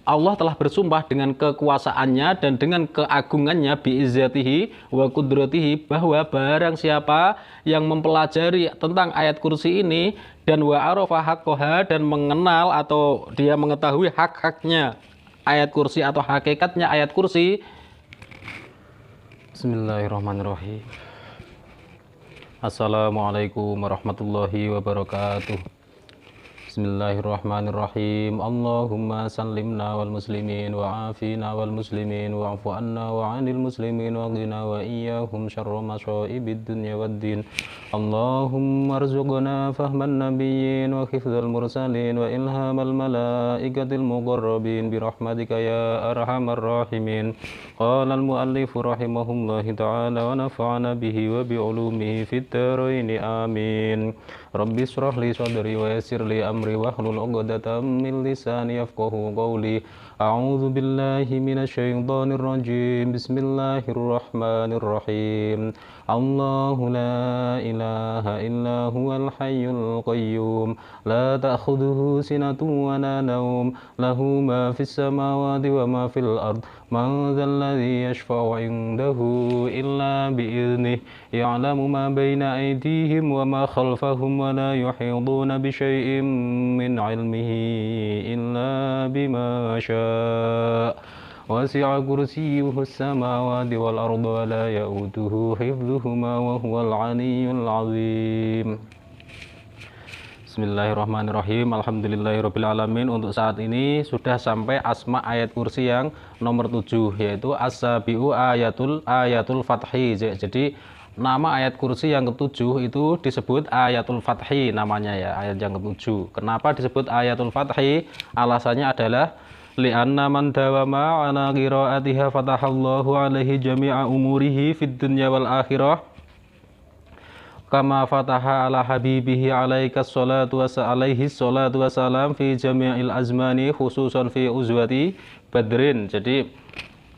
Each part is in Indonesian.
Allah telah bersumpah dengan kekuasaannya dan dengan keagungannya biizzatihi wa qudratihi bahwa barang siapa yang mempelajari tentang ayat kursi ini dan wa arafa haqqaha dan mengenal atau dia mengetahui hak-haknya ayat kursi atau hakikatnya ayat kursi. Bismillahirrahmanirrahim. Assalamualaikum warahmatullahi wabarakatuh. Bismillahirrahmanirrahim. Allahumma sallimna wal muslimin wa afina wal muslimin wa afu anna wa anil muslimin wa qina wa iyyahum syarra masaibid dunya waddin. Allahumma arzuqna fahman nabiyyin wa hifdzal mursalin wa ilhamal malaikatil muqarrabin bi rahmatika ya arhamar rahimin. Qala al muallif rahimahullahu ta'ala wa nafa'ana bihi wa bi ulumihi fid dharain amin. Rabbi shrah li sadri wa yassir li amri wahlul 'uqdatam min lisani yafqahu qawli. A'udzu billahi minasyaitonir rajim. Bismillahirrahmanirrahim. Allahu la ilaha illa huwal hayyul qayyum la ta'khudhuhu sinatun wa la nawm lahu ma fis samawati wa ma fil ard man dzal ladzi yashfa'u 'indahu illa bi idhnihi ya'lamu ma baina aydihim wa ma khalfahum wa la yuhiduna bi syai'in min 'ilmihi illa bima syaa. Wasi'a kursiyyuhu as-samawati wal arda wa la ya'uduhu hifdhuhuma wa huwal 'aliyyul 'azim. Bismillahirrahmanirrahim. Alhamdulillahirabbil alamin. Untuk saat ini sudah sampai asma ayat kursi yang nomor 7 yaitu as-sabi'u ayatul fathi. Jadi nama ayat kursi yang ketujuh itu disebut ayatul fathi namanya ya, ayat yang ketujuh. Kenapa disebut ayatul fathi? Alasannya adalah li'anna man dawama ala qiraatiha fatahallahu alaihi jami'a umurihi fid dunya wal akhirah kama fataha ala habibihi alaikas salatu wassalam fi jami'il azmani khususan fi uzwati badrin. Jadi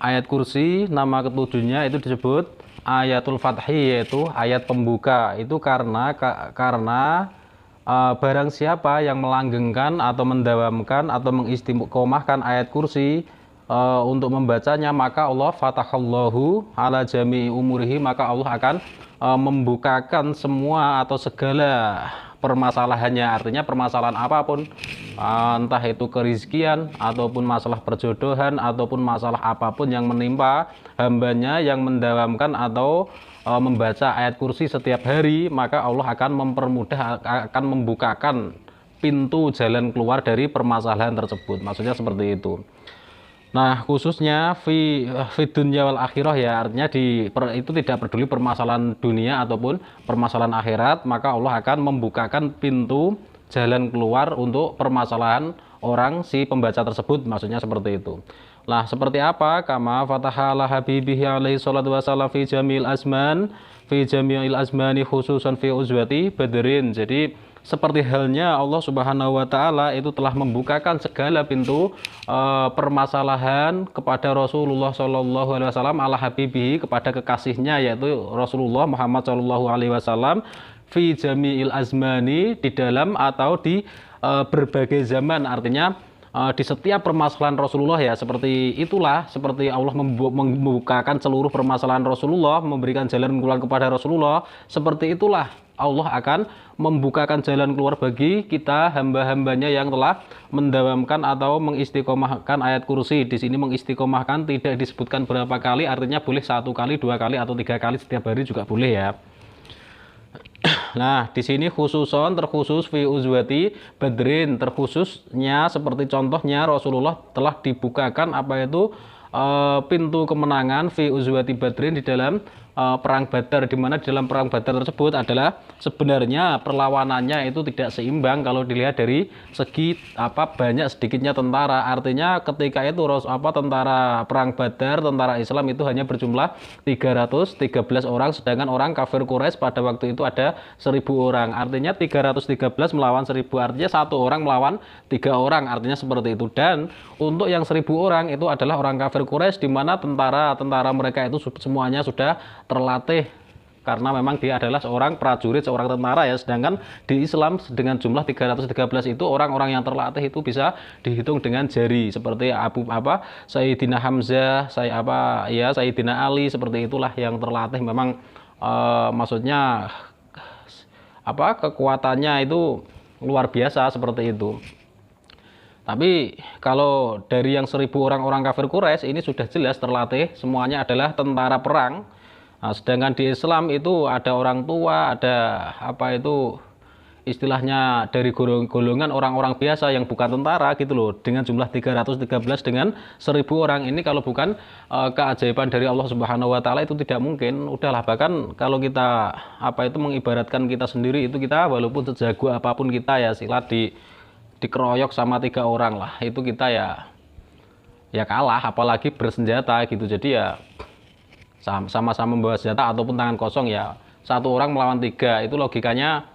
ayat kursi nama ketujuhnya itu disebut ayatul fathi yaitu ayat pembuka. Itu karena barang siapa yang melanggengkan atau mendawamkan atau mengistiqomahkan ayat kursi untuk membacanya, maka Allah fatahallahu ala jami'i umurihi, maka Allah akan membukakan semua atau segala permasalahannya. Artinya permasalahan apapun, entah itu kerizkian ataupun masalah perjodohan ataupun masalah apapun yang menimpa hambanya yang mendawamkan atau membaca ayat kursi setiap hari, maka Allah akan mempermudah, akan membukakan pintu jalan keluar dari permasalahan tersebut. Maksudnya seperti itu. Nah, khususnya fi dunya wal akhirah ya, artinya itu tidak peduli permasalahan dunia ataupun permasalahan akhirat, maka Allah akan membukakan pintu jalan keluar untuk permasalahan orang si pembaca tersebut. Maksudnya seperti itu. Lah, seperti apa? Kama fataha ala habibihi alaihi salatu wassalam fi jami'il azmani khususan fi uzwati badrin. Jadi seperti halnya Allah Subhanahu wa taala itu telah membukakan segala pintu permasalahan kepada Rasulullah sallallahu alaihi wasallam ala habibihi, kepada kekasihnya yaitu Rasulullah Muhammad sallallahu alaihi wasallam fi jami'il azmani, di dalam atau di berbagai zaman. Artinya di setiap permasalahan Rasulullah ya, seperti itulah, seperti Allah membukakan seluruh permasalahan Rasulullah, memberikan jalan keluar kepada Rasulullah, seperti itulah Allah akan membukakan jalan keluar bagi kita hamba-hambanya yang telah mendawamkan atau mengistiqomahkan ayat kursi. Di sini mengistiqomahkan tidak disebutkan berapa kali, artinya boleh 1 kali, 2 kali atau 3 kali setiap hari juga boleh ya. Nah, di sini khususon, terkhusus fi uzwati badrin, terkhususnya seperti contohnya Rasulullah telah dibukakan apa itu pintu kemenangan fi uzwati badrin di dalam perang Badar, di mana di dalam perang Badar tersebut adalah sebenarnya perlawanannya itu tidak seimbang kalau dilihat dari segi banyak sedikitnya tentara. Artinya ketika itu tentara perang Badar, tentara Islam itu hanya berjumlah 313 orang, sedangkan orang kafir Quraisy pada waktu itu ada 1000 orang. Artinya 313 melawan 1000, artinya 1 orang melawan 3 orang, artinya seperti itu. Dan untuk yang 1000 orang itu adalah orang kafir Quraisy, di mana tentara mereka itu semuanya sudah terlatih karena memang dia adalah seorang prajurit, seorang tentara ya. Sedangkan di Islam dengan jumlah 313 itu orang-orang yang terlatih itu bisa dihitung dengan jari, seperti Sayyidina Hamzah, Sayyidina Ali, seperti itulah yang terlatih memang maksudnya kekuatannya itu luar biasa seperti itu. Tapi kalau dari yang 1000 orang-orang kafir Quraisy ini sudah jelas terlatih, semuanya adalah tentara perang. Nah, sedangkan di Islam itu ada orang tua, ada istilahnya dari golongan orang-orang biasa yang bukan tentara gitu loh. Dengan jumlah 313 dengan 1000 orang ini kalau bukan keajaiban dari Allah Subhanahu wa taala itu tidak mungkin. Udahlah, bahkan kalau kita mengibaratkan kita sendiri itu, kita walaupun sejago apapun kita ya, silat dikeroyok sama 3 orang lah, itu kita ya kalah, apalagi bersenjata gitu. Jadi ya sama-sama membawa senjata ataupun tangan kosong ya, 1 orang melawan 3 itu logikanya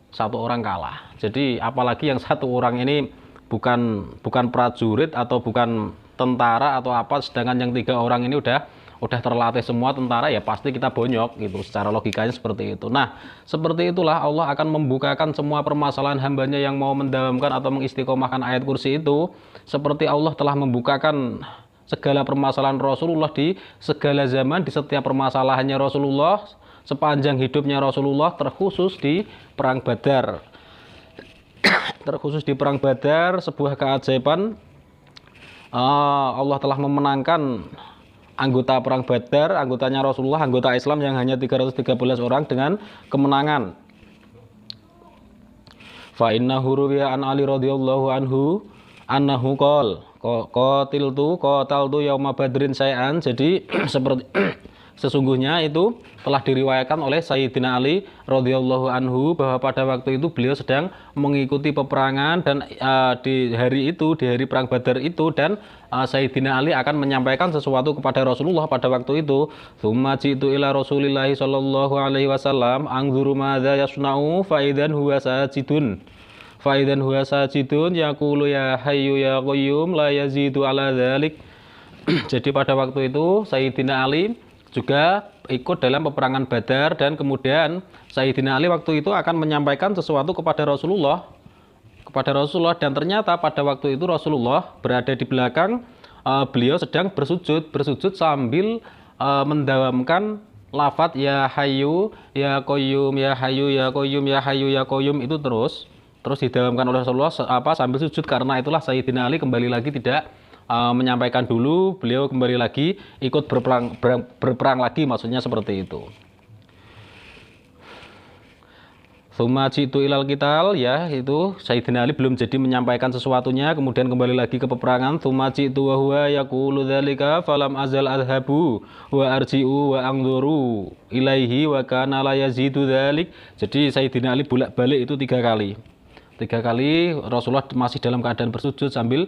1 orang kalah. Jadi apalagi yang 1 orang ini bukan prajurit atau bukan tentara atau apa, sedangkan yang 3 orang ini udah terlatih semua tentara, ya pasti kita bonyok gitu, secara logikanya seperti itu. Nah, seperti itulah Allah akan membukakan semua permasalahan hambanya yang mau mendawamkan atau mengistiqomahkan ayat kursi itu, seperti Allah telah membukakan segala permasalahan Rasulullah di segala zaman, di setiap permasalahannya Rasulullah sepanjang hidupnya Rasulullah, terkhusus di perang Badar. Terkhusus di perang Badar, sebuah keajaiban, Allah telah memenangkan anggota perang Badar, anggotanya Rasulullah, anggota Islam yang hanya 313 orang dengan kemenangan. Fa innahu ruwiya an Ali radhiyallahu anhu annahu qataltu yauma badrin syai'an. Jadi seperti sesungguhnya itu telah diriwayatkan oleh Sayyidina Ali radhiyallahu anhu bahwa pada waktu itu beliau sedang mengikuti peperangan, dan di hari perang Badar itu, dan Sayyidina Ali akan menyampaikan sesuatu kepada Rasulullah pada waktu itu. Tsumma ji'tu ila Rasulillahi sallallahu alaihi wasallam anzuru madza yasna'u fa idzan huwa sajidun yaqulu ya hayyu ya qayyum la yazidu ala dzalik. Jadi pada waktu itu Sayyidina Ali juga ikut dalam peperangan Badar, dan kemudian Sayyidina Ali waktu itu akan menyampaikan sesuatu kepada Rasulullah, dan ternyata pada waktu itu Rasulullah berada di belakang, beliau sedang bersujud sambil mendawamkan lafadz ya hayyu ya qayyum, ya hayyu ya qayyum, ya hayyu ya qayyum, itu terus didawamkan oleh Rasulullah sambil sujud. Karena itulah Sayyidina Ali kembali lagi tidak menyampaikan dulu, beliau kembali lagi ikut berperang lagi, maksudnya seperti itu. Tsumma ji'tu ilal qital, ya itu Sayyidina Ali belum jadi menyampaikan sesuatunya, kemudian kembali lagi ke peperangan. Tsumma ji'tu wa huwa yaqulu dzalika falam azal adhabu wa arji'u wa anzuru ilaihi wa kana la yazidu dzalik. Jadi Sayyidina Ali bolak-balik itu 3 kali. 3 kali Rasulullah masih dalam keadaan bersujud sambil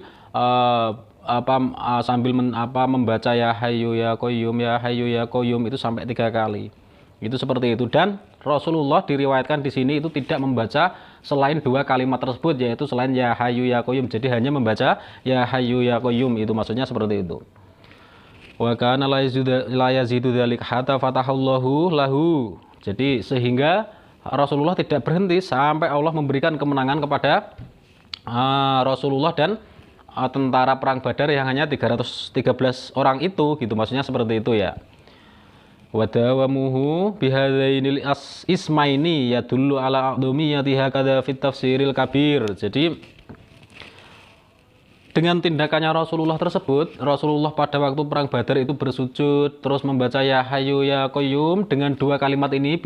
membaca ya hayyu ya qayyum, ya hayyu ya qayyum, itu sampai 3 kali. Itu seperti itu. Dan Rasulullah diriwayatkan di sini itu tidak membaca selain 2 kalimat tersebut, yaitu selain ya hayyu ya qayyum. Jadi hanya membaca ya hayyu ya qayyum, itu maksudnya seperti itu. Wa kana la yazidu dzalik hatta fatahallahu lahu. Jadi sehingga Rasulullah tidak berhenti sampai Allah memberikan kemenangan kepada Rasulullah dan tentara perang Badar yang hanya 313 orang itu gitu, maksudnya seperti itu ya. Wadawamuhu bihadzainil ismaini yadullu ala a'dhamiyatiha kadza fit tafsiril kabir. Jadi dengan tindakannya Rasulullah tersebut, Rasulullah pada waktu perang Badar itu bersujud terus membaca ya hayyu ya qayyum dengan 2 kalimat ini,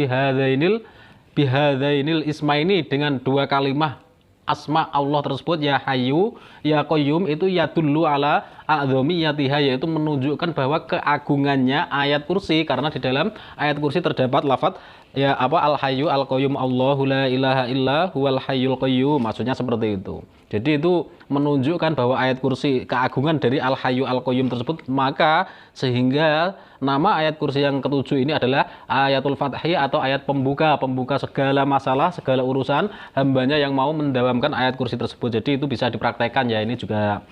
bihadzainil ismaini, dengan 2 kalimat asma Allah tersebut ya hayyu ya qayyum, itu yadullu ala a'dhamiyatiha, yaitu menunjukkan bahwa keagungannya ayat kursi, karena di dalam ayat kursi terdapat lafadz ya al hayyu al qayyum, Allahu la ilaha illa huwal hayyul qayyum, maksudnya seperti itu. Jadi itu menunjukkan bahwa ayat kursi keagungan dari al hayyu al qayyum tersebut, maka sehingga nama ayat kursi yang ke-7 ini adalah ayatul fathi atau ayat pembuka segala masalah, segala urusan hambanya yang mau mendawamkan ayat kursi tersebut. Jadi itu bisa dipraktekkan ya. Ini juga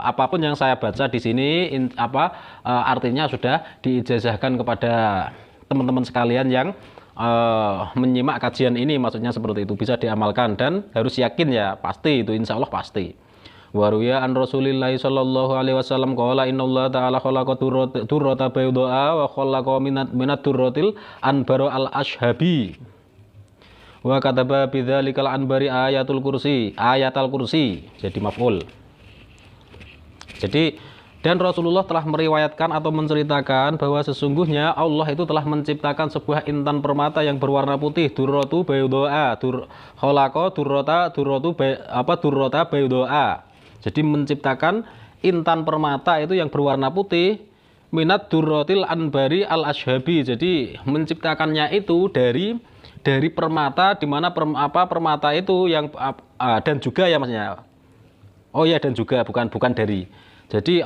apapun yang saya baca di sini artinya sudah diijazahkan kepada teman-teman sekalian yang menyimak kajian ini, maksudnya seperti itu, bisa diamalkan dan harus yakin ya, pasti itu insya Allah pasti. Waruya an Rasulillahi sallallahu alaihi wasallam qala innallaha ta'ala khalaqa turrata bayda'a wa khalaqa minat turratil anbaro al ashabi wa kataba bidzalikal anbari ayatul kursi, jadi maf'ul. Jadi dan Rasulullah telah meriwayatkan atau menceritakan bahwa sesungguhnya Allah itu telah menciptakan sebuah intan permata yang berwarna putih, durratu bayda'a, khalaqa durrata bayda'a. Jadi menciptakan intan permata itu yang berwarna putih, minat durratil anbari al ashabi. Jadi menciptakannya itu dari permata, di mana permata itu yang dan juga ya maksudnya. Oh ya, dan juga, bukan dari. Jadi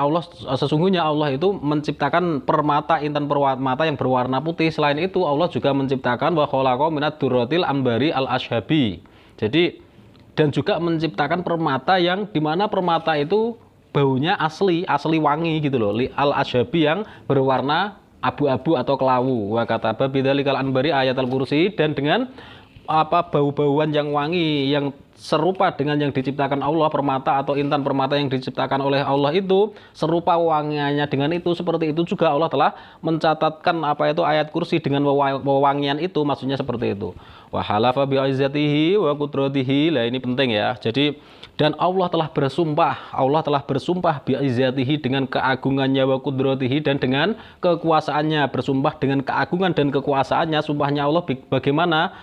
sesungguhnya Allah itu menciptakan permata, intan permata yang berwarna putih. Selain itu Allah juga menciptakan wa khalaqa minad durratil ambari al ashabi. Jadi dan juga menciptakan permata yang dimana permata itu baunya asli wangi gitu loh, al ashabi yang berwarna abu-abu atau kelawu. Wa kataba bidzalikal anbari ayatul kursi, dan dengan bau-bauan yang wangi yang serupa dengan yang diciptakan Allah, permata atau intan permata yang diciptakan oleh Allah itu serupa wangiannya dengan itu, seperti itu juga Allah telah mencatatkan ayat kursi dengan wewangian itu, maksudnya seperti itu. Wa halafa bi izzatihi wa qudratihi. Lah ini penting ya. Jadi dan Allah telah bersumpah bi izzatihi dengan keagungannya, wa qudratihi dan dengan kekuasaannya, bersumpah dengan keagungan dan kekuasaannya. Sumpahnya Allah bagaimana?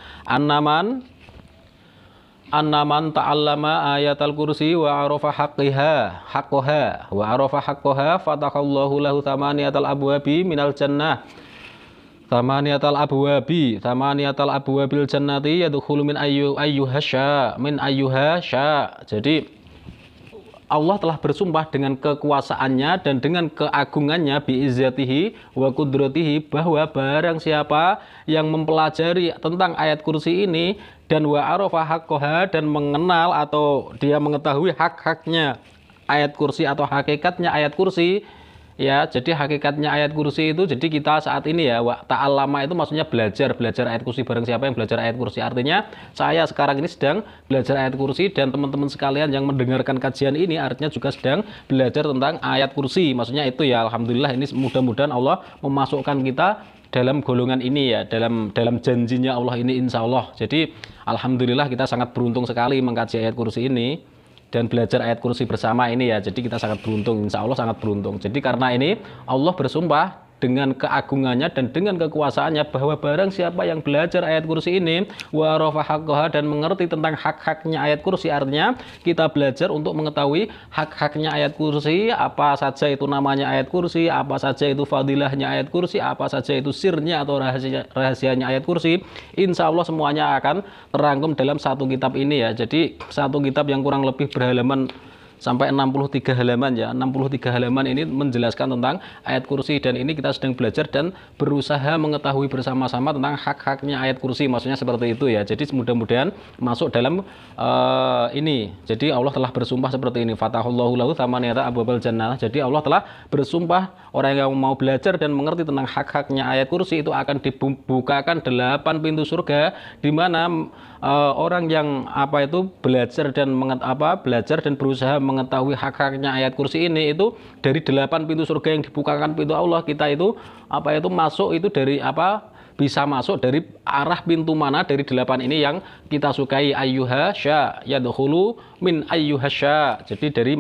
Annaman ta'allama ayatal kursi wa arafa haqqaha wa arafa haqqaha fatahallahu lahu thamaniyatal abwabi minal jannah, thamaniyatal abwabil jannati yadkhulu min ayyuha sya. Jadi Allah telah bersumpah dengan kekuasaannya dan dengan keagungannya biizzatihi wa qudratihi, bahwa barang siapa yang mempelajari tentang ayat kursi ini dan wa arafa haqqaha, dan mengenal atau dia mengetahui hak-haknya ayat kursi atau hakikatnya ayat kursi ya. Jadi hakikatnya ayat kursi itu, jadi kita saat ini ya ta'allama itu maksudnya belajar ayat kursi. Barang siapa yang belajar ayat kursi, artinya saya sekarang ini sedang belajar ayat kursi, dan teman-teman sekalian yang mendengarkan kajian ini artinya juga sedang belajar tentang ayat kursi, maksudnya itu ya. Alhamdulillah, ini mudah-mudahan Allah memasukkan kita dalam golongan ini ya, dalam janjinya Allah ini insya Allah. Jadi alhamdulillah kita sangat beruntung sekali mengkaji ayat kursi ini dan belajar ayat kursi bersama ini ya. Jadi kita sangat beruntung, insya Allah sangat beruntung. Jadi karena ini Allah bersumpah dengan keagungannya dan dengan kekuasaannya bahwa barang siapa yang belajar ayat kursi ini wa arafa haqqaha, dan mengerti tentang hak-haknya ayat kursi, artinya kita belajar untuk mengetahui hak-haknya ayat kursi, apa saja itu namanya ayat kursi, apa saja itu fadilahnya ayat kursi, apa saja itu sirnya atau rahasianya ayat kursi. Insya Allah semuanya akan terangkum dalam satu kitab ini ya. Jadi satu kitab yang kurang lebih berhalaman sampai 63 halaman ya. 63 halaman ini menjelaskan tentang ayat kursi, dan ini kita sedang belajar dan berusaha mengetahui bersama-sama tentang hak-haknya ayat kursi, maksudnya seperti itu ya. Jadi mudah-mudahan masuk dalam ini. Jadi Allah telah bersumpah seperti ini, fatahullahu lahu thamaniyata abwabal jannah. Jadi Allah telah bersumpah orang yang mau belajar dan mengerti tentang hak-haknya ayat kursi itu akan dibukakan 8 pintu surga, di mana orang yang belajar dan berusaha mengetahui hak-haknya ayat kursi ini itu dari 8 pintu surga yang dibukakan pintu Allah, kita itu masuk itu dari bisa masuk dari arah pintu mana dari 8 ini yang kita sukai. Ayyuha sya yadkhulu min ayyuha sya. Jadi dari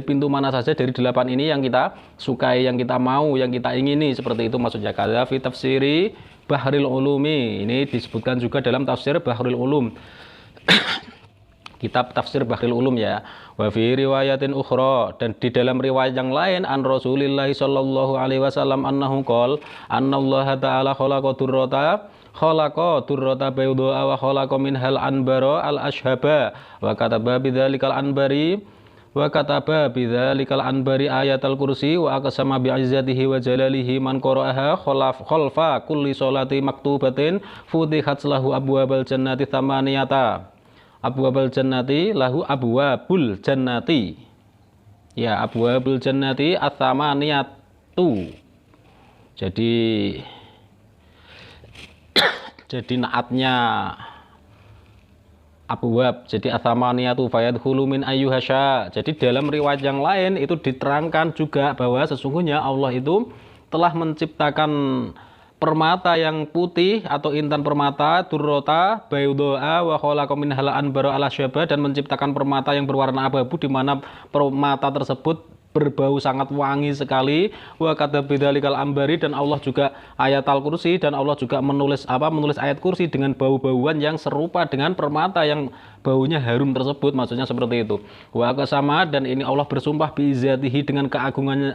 pintu mana saja dari 8 ini yang kita sukai, yang kita mau, yang kita ingini, seperti itu maksudnya. Kada fi tafsiri Bahril Ulumi, ini disebutkan juga dalam tafsir Bahril Ulum. Kitab tafsir Bahril Ulum ya. Wa fi riwayatin ukhra, dan di dalam riwayat yang lain, an Rasulillah sallallahu alaihi wasallam annahu qol annallaha ta'ala khalaqa durrata bayda'a wa khalaqa minhal anbara al ashhaba wa kataba bidzalikal anbari ayatal kursi wa aqsama bi izzatihi wa jalalihi man qara'aha khalfa kulli sholati maktubatin futihat lahu abwabal jannati thamaniyata. Abwabul jannati lahu abwabul jannati. Ya, abwabul jannati ats-tsamaniyatu. Jadi jadi naatnya abwab, jadi atsamaniyatu fayadkhulu min ayyuhasya. Jadi dalam riwayat yang lain itu diterangkan juga bahwa sesungguhnya Allah itu telah menciptakan permata yang putih atau intan permata, durrota baydoa wa khalaqa minhal anbara ala syaba, dan menciptakan permata yang berwarna abu-abu di mana permata tersebut berbau sangat wangi sekali. Wa kata bidzalikal ambari, dan Allah juga ayat al-kursi, dan Allah juga menulis ayat kursi dengan bau-bauan yang serupa dengan permata yang baunya harum tersebut, maksudnya seperti itu. Wa qasama, dan ini Allah bersumpah biizzatihi dengan keagungannya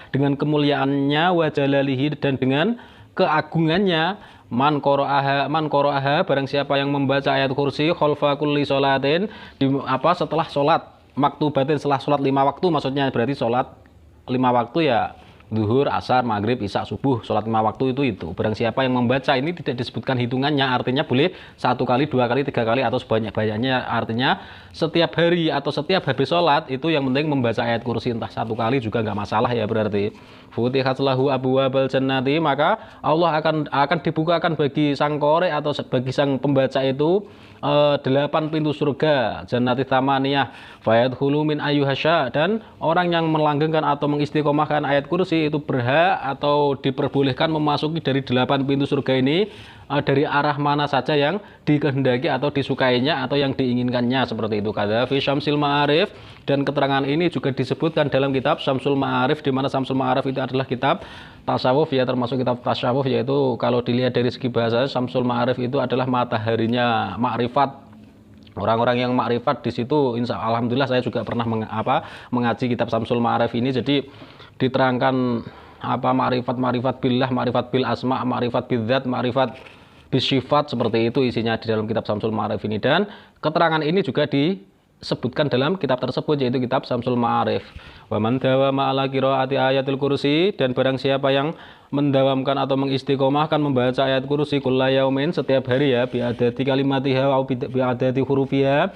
dengan kemuliaannya, wa jalalihi, dan dengan keagungannya, man qara'aha barang siapa yang membaca ayat kursi khalfa kulli sholatin setelah sholat maktubatin, setelah sholat 5 waktu, maksudnya berarti sholat 5 waktu ya zuhur, asar, maghrib, isya, subuh, sholat 5 waktu itu. Barang siapa yang membaca, ini tidak disebutkan hitungannya, artinya boleh 1 kali, 2 kali, 3 kali, atau sebanyak-banyaknya, artinya setiap hari atau setiap habis sholat itu yang penting membaca ayat kursi, entah 1 kali juga nggak masalah ya. Berarti futihat lahu abwabal jannati, maka Allah akan dibukakan bagi sang qori atau bagi sang pembaca itu 8 pintu surga, jannati tsamaniyah fayadkhulu min ayyuhasya, dan orang yang melanggengkan atau mengistiqomahkan ayat kursi itu berhak atau diperbolehkan memasuki dari 8 pintu surga ini dari arah mana saja yang dikehendaki atau disukainya atau yang diinginkannya, seperti itu. Kata fi Syamsul Ma'arif, dan keterangan ini juga disebutkan dalam kitab Syamsul Ma'arif, di mana Syamsul Ma'arif itu adalah kitab tasawuf ya, termasuk kitab tasawuf, yaitu kalau dilihat dari segi bahasa Syamsul Ma'arif itu adalah mataharinya makrifat. Orang-orang yang makrifat di situ, alhamdulillah saya juga pernah mengaji kitab Syamsul Ma'arif ini. Jadi diterangkan makrifat billah, makrifat bil asma, makrifat bidzat, makrifat bisifat, seperti itu isinya di dalam kitab Syamsul Ma'arif ini. Dan keterangan ini juga disebutkan dalam kitab tersebut, yaitu kitab Syamsul Ma'arif. Wa man dawama ala qiraati ayatil kursi, dan barang siapa yang mendawamkan atau mengistiqomahkan membaca ayat kursi kulla yaumin, setiap hari ya, bi'adati kalimatiha wa bi'adati hurufiha,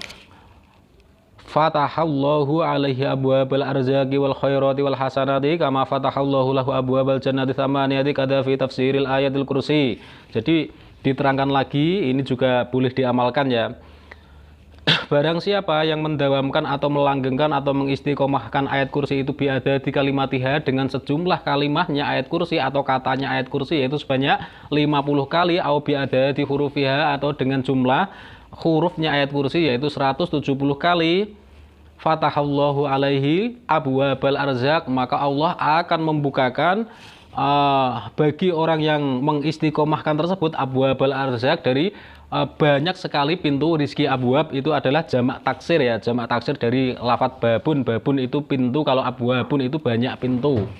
fatahallahu alaihi abwabal arzaqi wal khairati wal hasanati kama fatahallahu lahu abwabal jannati tsamaniyati kada fi tafsiril ayatil kursi. Jadi diterangkan lagi, ini juga boleh diamalkan ya. Barang siapa yang mendawamkan atau melanggengkan atau mengistiqomahkan ayat kursi itu biadati kalimatiha, dengan sejumlah kalimahnya ayat kursi atau katanya ayat kursi, yaitu sebanyak 50 kali, au biadati hurufiha, atau dengan jumlah hurufnya ayat kursi yaitu 170 kali, fatahallahu alaihi abwabal arzak, maka Allah akan membukakan bagi orang yang mengistiqomahkan tersebut abwabal arzak, dari banyak sekali pintu rizki. Abwab itu adalah jamak taksir ya, jamak taksir dari lafadz babun. Babun itu pintu, kalau abwabun itu banyak pintu,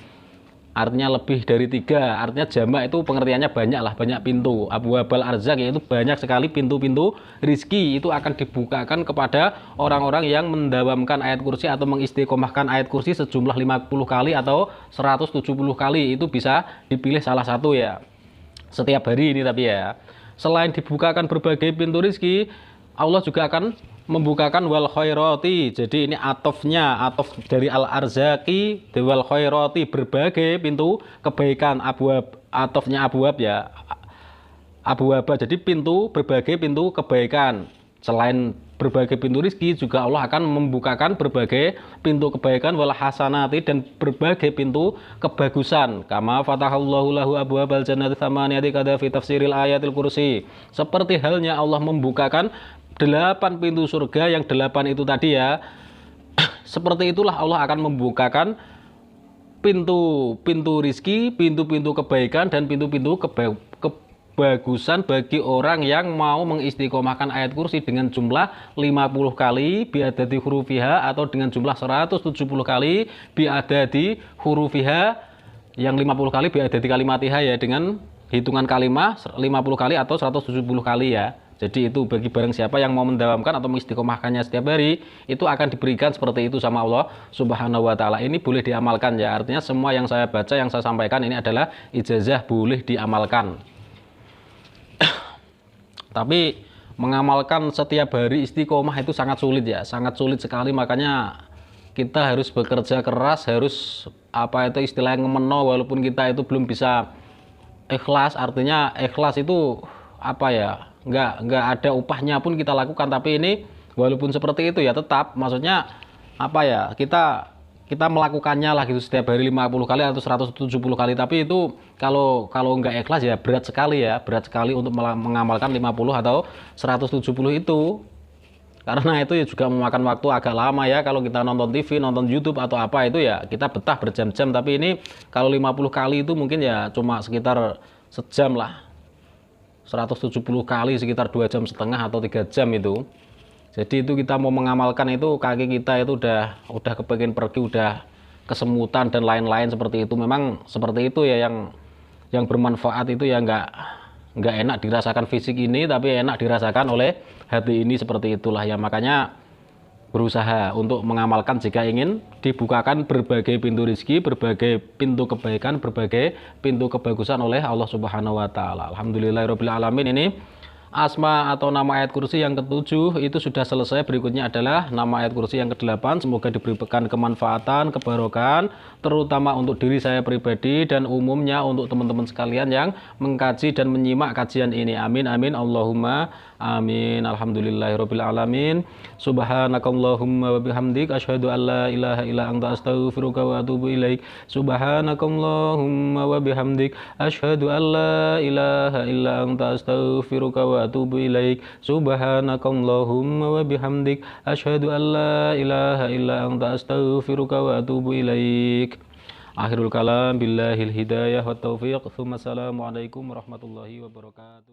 artinya lebih dari 3, artinya jamak itu pengertiannya banyak lah, banyak pintu. Abwabal arzak yaitu banyak sekali pintu-pintu rizki, itu akan dibukakan kepada orang-orang yang mendawamkan ayat kursi atau mengistiqomahkan ayat kursi sejumlah 50 kali atau 170 kali, itu bisa dipilih salah satu ya, setiap hari ini. Tapi ya, selain dibukakan berbagai pintu rizki, Allah juga akan membukakan wal khairati. Jadi ini atofnya, atof dari al arzaki wal khairati, berbagai pintu kebaikan. Abwab, atofnya abwab ya, abwaba, jadi pintu, berbagai pintu kebaikan. Selain berbagai pintu rizki, juga Allah akan membukakan berbagai pintu kebaikan wal hasanati, dan berbagai pintu kebagusan. Kama fatahallahu lahu abwabal jannati tsamaniyati kada fi tafsiril ayatil kursi, seperti halnya Allah membukakan 8 pintu surga, yang 8 itu tadi ya. Seperti itulah Allah akan membukakan pintu-pintu rizki, pintu-pintu kebaikan, dan pintu-pintu kebagusan bagi orang yang mau mengistiqomahkan ayat kursi dengan jumlah 50 kali biadati hurufiha, atau dengan jumlah 170 kali biadati hurufiha, yang 50 kali biadati kalimatiha ya, dengan hitungan kalimah 50 kali atau 170 kali ya. Jadi itu bagi barang siapa yang mau mendawamkan atau mengistiqomahkannya setiap hari, itu akan diberikan seperti itu sama Allah Subhanahu wa taala. Ini boleh diamalkan ya. Artinya semua yang saya baca, yang saya sampaikan ini adalah ijazah, boleh diamalkan. Tapi mengamalkan setiap hari istiqomah itu sangat sulit ya, sangat sulit sekali. Makanya kita harus bekerja keras, harus istilahnya ngemeno, walaupun kita itu belum bisa ikhlas. Artinya ikhlas itu apa ya, nggak ada upahnya pun kita lakukan, tapi ini walaupun seperti itu ya tetap, maksudnya apa ya, kita melakukannya lah gitu setiap hari 50 kali atau 170 kali, tapi itu kalau kalau nggak ikhlas ya berat sekali ya, berat sekali untuk mengamalkan 50 atau 170 itu. Karena itu ya juga memakan waktu agak lama ya, kalau kita nonton TV, nonton YouTube atau apa itu ya kita betah berjam-jam, tapi ini kalau 50 kali itu mungkin ya cuma sekitar sejam lah. 170 kali sekitar 2,5 jam atau 3 jam itu. Jadi itu kita mau mengamalkan itu kaki kita itu udah kepengen pergi, udah kesemutan dan lain-lain seperti itu. Memang seperti itu ya yang bermanfaat itu ya nggak enak dirasakan fisik ini, tapi enak dirasakan oleh hati ini, seperti itulah ya. Makanya berusaha untuk mengamalkan jika ingin dibukakan berbagai pintu rezeki, berbagai pintu kebaikan, berbagai pintu kebagusan oleh Allah Subhanahu wa taala. Alhamdulillahirabbil alamin. Ini asma atau nama ayat kursi yang ke-7 itu sudah selesai. Berikutnya adalah nama ayat kursi yang ke-8. Semoga diberikan kemanfaatan, kebarokan, terutama untuk diri saya pribadi dan umumnya untuk teman-teman sekalian yang mengkaji dan menyimak kajian ini. Amin amin Allahumma amin. Alhamdulillahirabbil alamin. Subhanakallahumma wa bihamdik asyhadu an la ilaha illa anta astaghfiruka wa atubu ilaik. Subhanakallahumma wa bihamdik asyhadu an la ilaha illa anta astaghfiruka wa atubu ilaik. Subhanakallahumma wa bihamdik asyhadu an la ilaha illa anta astaghfiruka wa atubu ilaik. Akhirul kalam billahil hidayah wa taufiq. Assalamualaikum warahmatullahi wabarakatuh.